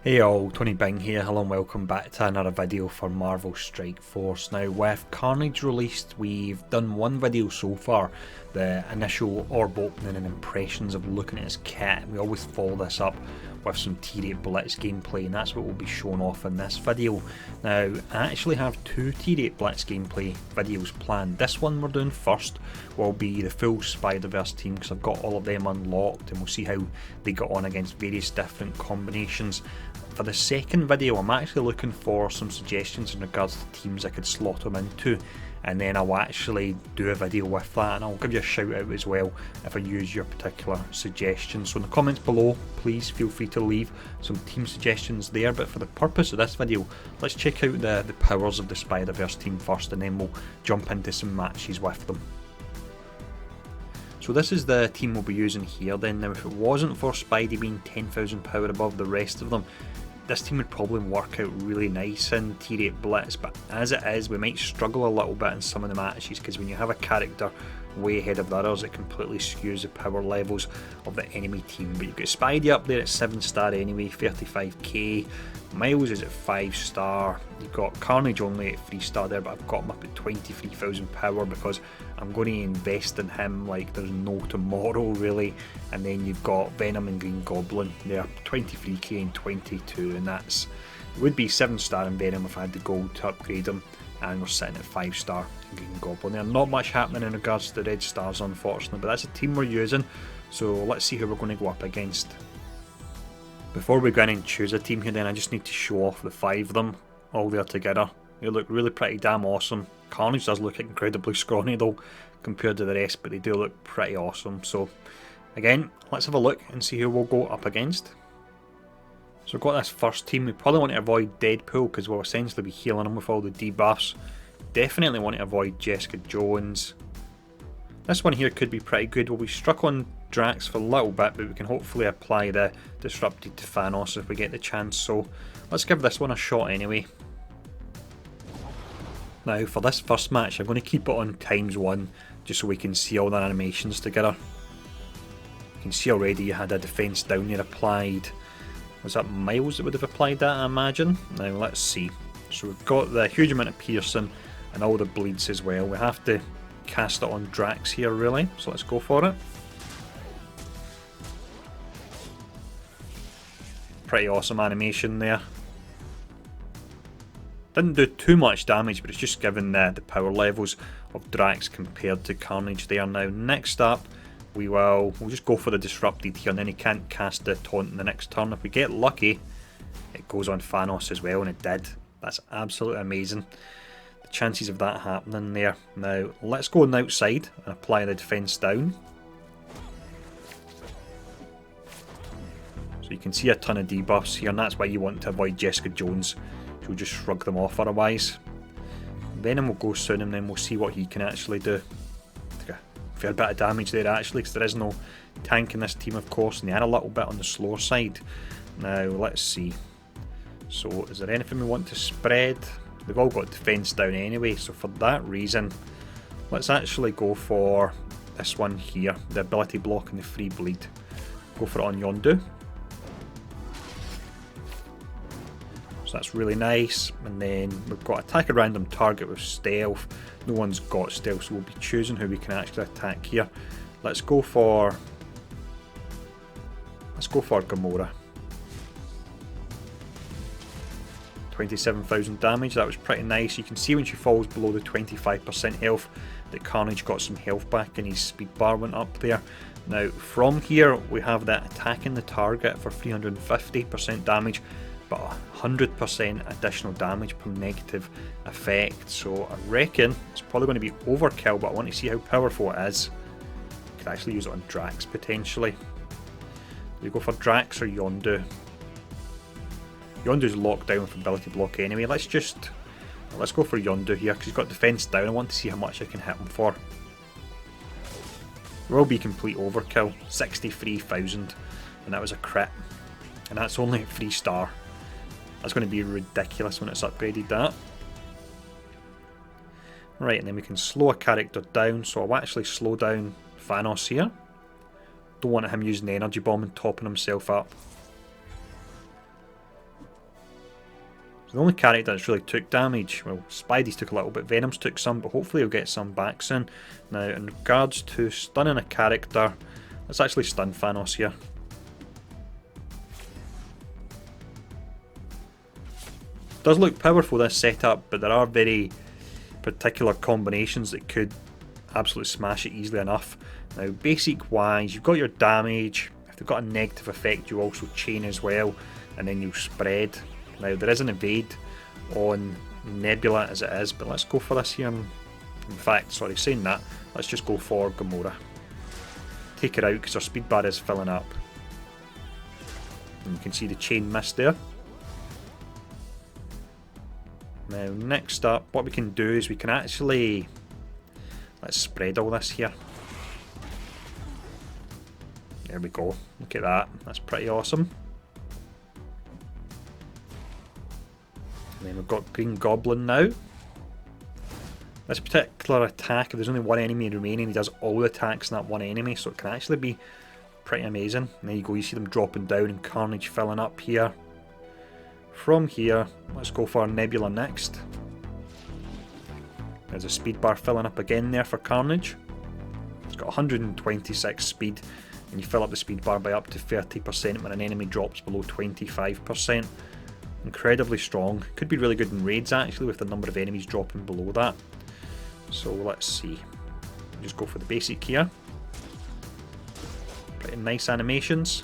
Hey all, Tony Bing here, hello and welcome back to another video for Marvel Strike Force. Now with Carnage released, we've done one video so far, the initial orb opening and impressions of looking at his kit. We always follow this up with some T-Rate Blitz gameplay, and that's what will be shown off in this video. Now I actually have two T-Rate Blitz gameplay videos planned. This one we're doing first will be the full Spider-Verse team because I've got all of them unlocked and we'll see how they got on against various different combinations. For the second video, I'm actually looking for some suggestions in regards to teams I could slot them into, and then I'll actually do a video with that, and I'll give you a shout out as well if I use your particular suggestions. So in the comments below, please feel free to leave some team suggestions there, but for the purpose of this video, let's check out the powers of the Spider-Verse team first, and then we'll jump into some matches with them. So this is the team we'll be using here then. Now if it wasn't for Spidey being 10,000 power above the rest of them, this team would probably work out really nice in T-Rate Blitz, but as it is, we might struggle a little bit in some of the matches because when you have a character way ahead of the others, it completely skews the power levels of the enemy team. But you've got Spidey up there at 7-star anyway, 35k. Miles is at 5-star. You've got Carnage only at 3-star there, but I've got him up at 23,000 power because I'm going to invest in him like there's no tomorrow really. And then you've got Venom and Green Goblin, they're 23k and 22, and that's would be 7-star in Venom if I had the gold to upgrade him, and we're sitting at 5-star in Green Goblin. There's not much happening in regards to the red stars unfortunately, but that's the team we're using, so let's see who we're going to go up against. Before we go in and choose a team here then, I just need to show off the 5 of them all there together. They look really pretty damn awesome. Carnage does look incredibly scrawny though compared to the rest, but they do look pretty awesome. So again, let's have a look and see who we'll go up against. So we've got this first team. We probably want to avoid Deadpool because we'll essentially be healing him with all the debuffs. Definitely want to avoid Jessica Jones. This one here could be pretty good. We'll be struck on Drax for a little bit, but we can hopefully apply the Disrupted to Thanos if we get the chance. So let's give this one a shot anyway. Now for this first match, I'm going to keep it on ×1 just so we can see all the animations together. You can see already you had a defense down there applied. Was that Miles that would have applied that, I imagine? Now let's see. So we've got the huge amount of piercing and all the bleeds as well. We have to cast it on Drax here really, so let's go for it. Pretty awesome animation there. Didn't do too much damage, but it's just given the power levels of Drax compared to Carnage there. Now next up we'll just go for the Disrupted here, and then he can't cast the taunt in the next turn. If we get lucky, it goes on Thanos as well, and it did. That's absolutely amazing. The chances of that happening there. Now let's go on the outside and apply the defense down. So you can see a ton of debuffs here, and that's why you want to avoid Jessica Jones. She'll just shrug them off otherwise. Venom will go soon, and then we'll see what he can actually do. Fair bit of damage there actually, because there is no tank in this team of course, and they are a little bit on the slower side. Now let's see. So is there anything we want to spread? They've all got defense down anyway, so for that reason let's actually go for this one here, the ability block and the free bleed. Go for it on Yondu. So that's really nice, and then we've got attack a random target with stealth. No one's got stealth, so we'll be choosing who we can actually attack here. Let's go for Gamora. 27,000 damage, that was pretty nice. You can see when she falls below the 25% health that Carnage got some health back and his speed bar went up there. Now from here we have that attacking the target for 350% damage, but 100% additional damage per negative effect. So I reckon it's probably going to be overkill, but I want to see how powerful it is. Could actually use it on Drax potentially. Do we go for Drax or Yondu? Yondu's locked down with ability block anyway. Let's go for Yondu here because he's got defense down. I want to see how much I can hit him for. It will be complete overkill. 63,000, and that was a crit, and that's only at 3-star. That's going to be ridiculous when it's upgraded that. Right, and then we can slow a character down, so I'll actually slow down Thanos here. Don't want him using the energy bomb and topping himself up. So the only character that's really took damage, well, Spidey's took a little bit, Venom's took some, but hopefully he'll get some back soon. Now, in regards to stunning a character, let's actually stun Thanos here. Does look powerful, this setup, but there are very particular combinations that could absolutely smash it easily enough. Now, basic wise, you've got your damage. If they've got a negative effect, you also chain as well, and then you'll spread. Now, there is an evade on Nebula as it is, but let's go for this here. In fact, sorry, saying that, let's just go for Gamora. Take her out because her speed bar is filling up. And you can see the chain missed there. Now, next up, what we can do is we can actually... let's spread all this here. There we go. Look at that. That's pretty awesome. And then we've got Green Goblin now. This particular attack, if there's only one enemy remaining, he does all the attacks on that one enemy, so it can actually be pretty amazing. And there you go, you see them dropping down and Carnage filling up here. From here, let's go for Nebula next. There's a speed bar filling up again there for Carnage. It's got 126 speed, and you fill up the speed bar by up to 30% when an enemy drops below 25%. Incredibly strong. Could be really good in raids actually, with the number of enemies dropping below that. So let's see. Just go for the basic here. Pretty nice animations.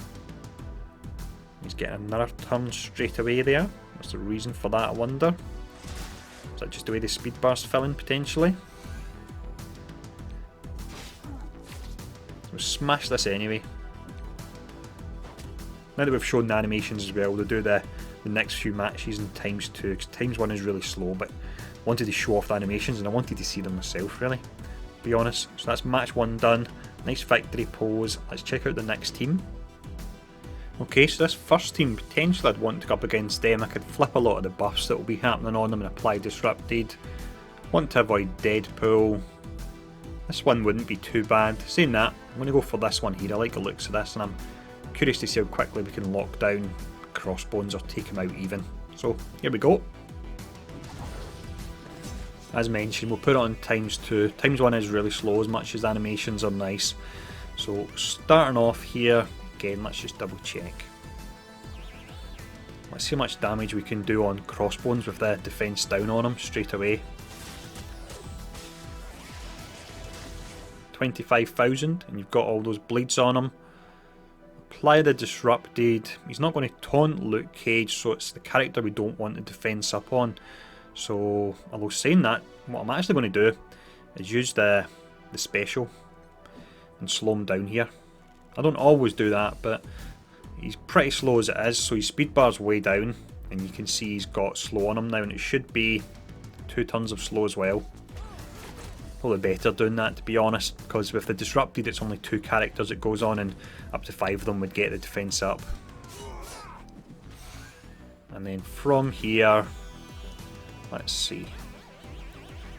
He's getting another turn straight away there. What's the reason for that, I wonder? Is that just the way the speed bar's filling potentially? We'll smash this anyway. Now that we've shown the animations as well, we'll do the next few matches in times 2, because times 1 is really slow, but I wanted to show off the animations and I wanted to see them myself, really, to be honest. So that's match 1 done. Nice victory pose. Let's check out the next team. Okay, so this first team, potentially I'd want to go up against them. I could flip a lot of the buffs that will be happening on them and apply Disrupted. Want to avoid Deadpool. This one wouldn't be too bad. Saying that, I'm going to go for this one here. I like the looks of this, and I'm curious to see how quickly we can lock down Crossbones or take him out even. So, here we go. As mentioned, we'll put it on times 2. Times 1 is really slow, as much as animations are nice. So, starting off here, again, let's just double check. Let's see how much damage we can do on Crossbones with the defense down on him straight away. 25,000, and you've got all those bleeds on him. Apply the Disrupted. He's not going to taunt Luke Cage, so it's the character we don't want the defense up on. So, although saying that, what I'm actually going to do is use the special and slow him down here. I don't always do that, but he's pretty slow as it is, so his speed bar's way down, and you can see he's got slow on him now, and it should be 2 tons of slow as well. Probably better doing that, to be honest, because with the Disrupted it's only 2 characters it goes on, and up to 5 of them would get the defense up. And then from here, let's see.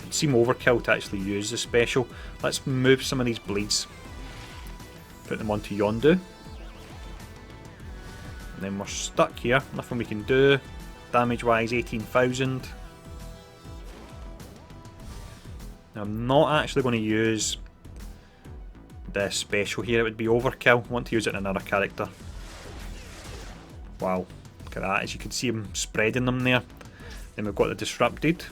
It seemed overkill to actually use the special. Let's move some of these bleeds. Put them onto Yondu. And then we're stuck here. Nothing we can do. Damage wise, 18,000. Now, I'm not actually going to use the special here. It would be overkill. I want to use it in another character. Wow. Look at that. As you can see, I'm spreading them there. Then we've got the Disrupted.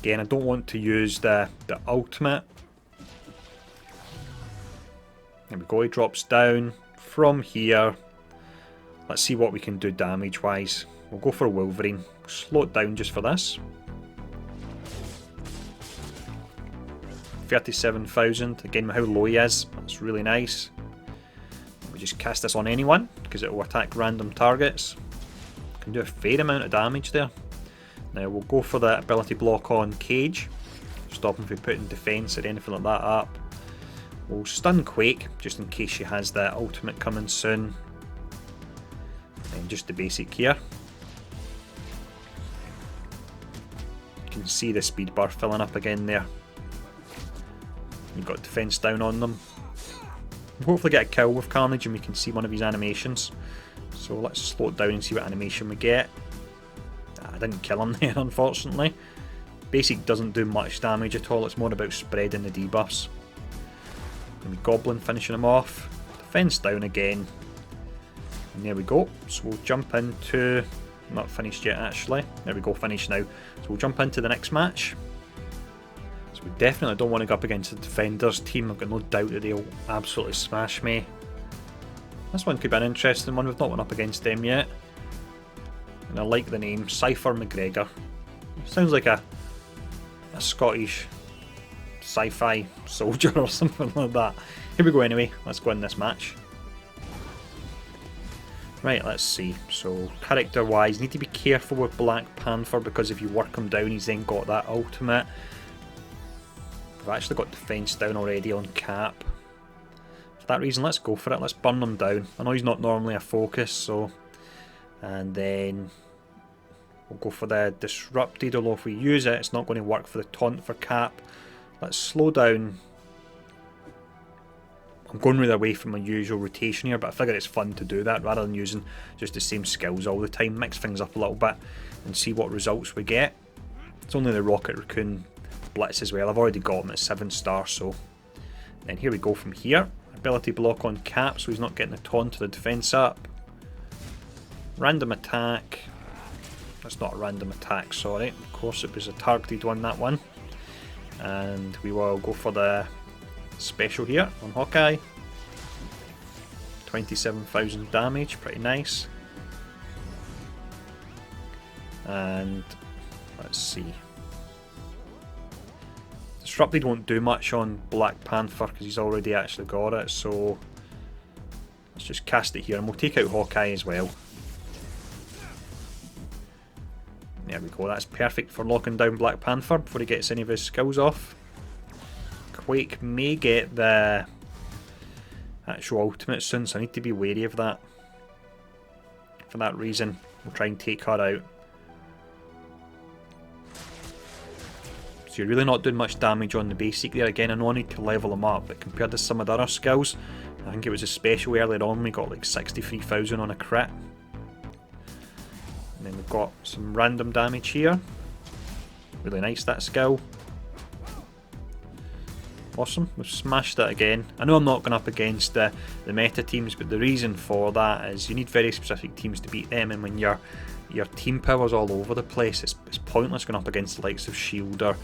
Again, I don't want to use the ultimate. There we go, he drops down. From here, let's see what we can do damage wise. We'll go for Wolverine. Slow it down just for this. 37,000. Again, with how low he is, that's really nice. We just cast this on anyone because it will attack random targets. Can do a fair amount of damage there. Now we'll go for the ability block on Cage. Stop him from putting defense or anything like that up. We'll stun Quake just in case she has the ultimate coming soon. And just the basic here. You can see the speed bar filling up again there. You've got defense down on them. We'll hopefully get a kill with Carnage and we can see one of his animations. So let's slow it down and see what animation we get. I didn't kill him there, unfortunately. Basic doesn't do much damage at all, it's more about spreading the debuffs. Maybe Goblin finishing him off. Defense down again. And there we go. So we'll jump into... Not finished yet actually. There we go, finished now. So we'll jump into the next match. So we definitely don't want to go up against the Defenders team. I've got no doubt that they'll absolutely smash me. This one could be an interesting one. We've not went up against them yet. And I like the name, Cypher McGregor. Sounds like a Scottish sci-fi soldier or something like that. Here we go anyway. Let's go in this match. Right, let's see. So, character-wise, need to be careful with Black Panther because if you work him down, he's then got that ultimate. We've actually got defense down already on Cap. For that reason, let's go for it. Let's burn him down. I know he's not normally a focus, so... And then... We'll go for the Disrupted, although if we use it, it's not going to work for the taunt for Cap. Let's slow down. I'm going really away from my usual rotation here, but I figure it's fun to do that rather than using just the same skills all the time. Mix things up a little bit and see what results we get. It's only the Rocket Raccoon Blitz as well. I've already got him at 7 stars, so... Then here we go from here. Ability block on Cap, so he's not getting the taunt to the defense up. Random attack. That's not a random attack, sorry. Of course it was a targeted one, that one. And we will go for the special here on Hawkeye. 27,000 damage, pretty nice. And let's see. Disrupted won't do much on Black Panther because he's already actually got it, so let's just cast it here and we'll take out Hawkeye as well. There we go, that's perfect for locking down Black Panther before he gets any of his skills off. Quake may get the actual ultimate soon, so I need to be wary of that. For that reason, we'll try and take her out. So you're really not doing much damage on the basic there. Again, I know I need to level them up, but compared to some of the other skills, I think it was a special earlier on, we got like 63,000 on a crit. And then we've got some random damage here. Really nice, that skill. Awesome, we've smashed it again. I know I'm not going up against the meta teams, but the reason for that is you need very specific teams to beat them, and when your team power's all over the place, it's pointless going up against the likes of Shield or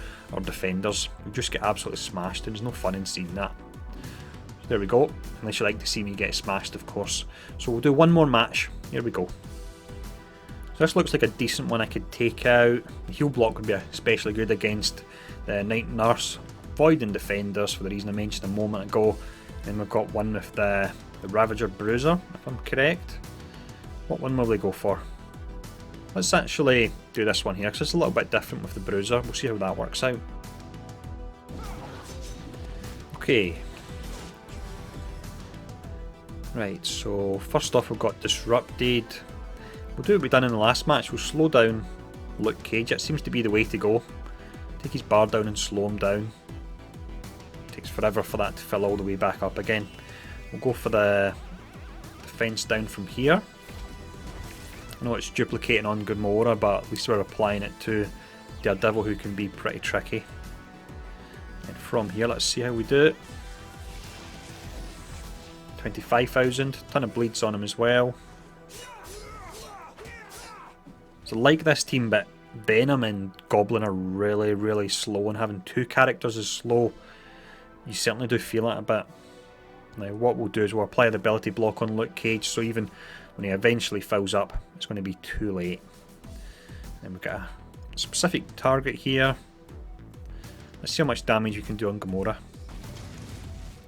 Defenders. You just get absolutely smashed, and there's no fun in seeing that. So there we go, unless you like to see me get smashed, of course. So we'll do one more match. Here we go. So this looks like a decent one I could take out. The heal block would be especially good against the Night Nurse. Avoiding Defenders for the reason I mentioned a moment ago. Then we've got one with the Ravager Bruiser, if I'm correct. What one will we go for? Let's actually do this one here, because it's a little bit different with the Bruiser. We'll see how that works out. Okay. Right, so first off we've got Disrupted. We'll do what we've done in the last match. We'll slow down Luke Cage. It seems to be the way to go. Take his bar down and slow him down. Takes forever for that to fill all the way back up again. We'll go for the defense down from here. I know it's duplicating on Gamora, but at least we're applying it to Daredevil, who can be pretty tricky. And from here, let's see how we do it. 25,000, ton of bleeds on him as well. So like this team, but Venom and Goblin are really, really slow, and having two characters is slow. You certainly do feel it a bit. Now what we'll do is we'll apply the ability block on Luke Cage, so even when he eventually fills up, it's going to be too late. Then we've got a specific target here. Let's see how much damage you can do on Gamora.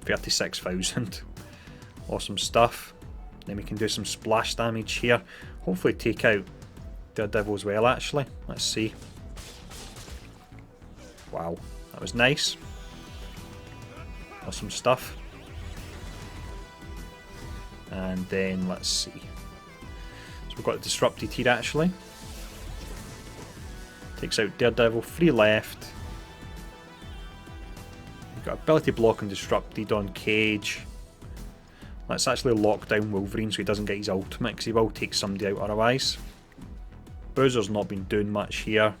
36,000. Awesome stuff. Then we can do some splash damage here. Hopefully take out Daredevil as well, actually. Let's see. Wow, that was nice. Awesome stuff. And then let's see. So we've got Disrupted here actually. Takes out Daredevil, 3 left. We've got ability block and Disrupted on Cage. Let's actually lock down Wolverine so he doesn't get his ultimate, because he will take somebody out otherwise. Bruiser's not been doing much here.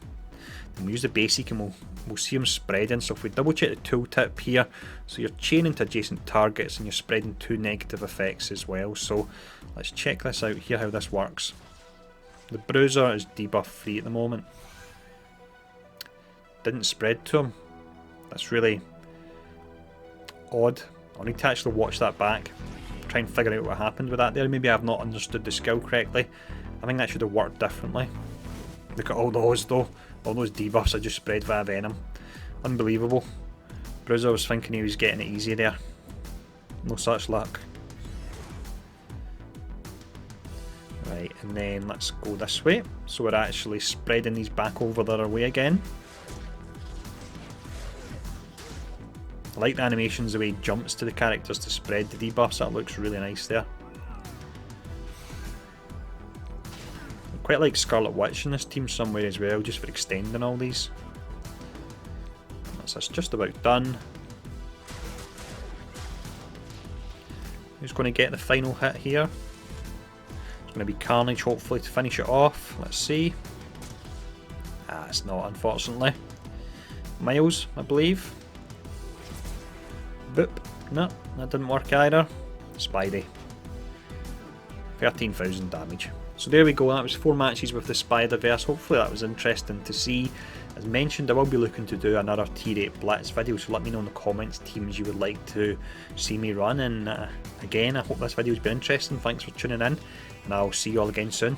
Then we'll use the basic and we'll see him spreading. So if we double check the tooltip here, so you're chaining to adjacent targets and you're spreading 2 negative effects as well. So let's check this out here, how this works. The Bruiser is debuff free at the moment. Didn't spread to him. That's really odd. I'll need to actually watch that back, try and figure out what happened with that there. Maybe I've not understood the skill correctly. I think that should have worked differently. Look at all those though. All those debuffs I just spread via Venom. Unbelievable. Bruiser was thinking he was getting it easy there. No such luck. Right, and then let's go this way. So we're actually spreading these back over the other way again. I like the animations, the way he jumps to the characters to spread the debuffs. That looks really nice there. Quite like Scarlet Witch in this team somewhere as well, just for extending all these. That's just about done. Who's going to get the final hit here? It's going to be Carnage, hopefully, to finish it off. Let's see. Ah, it's not, unfortunately. Miles, I believe. Boop. No, that didn't work either. Spidey. 13,000 damage. So there we go, that was 4 matches with the Spider-Verse. Hopefully that was interesting to see. As mentioned, I will be looking to do another Tier 8 Blitz video, so let me know in the comments teams you would like to see me run. And again, I hope this video has been interesting. Thanks for tuning in, and I'll see you all again soon.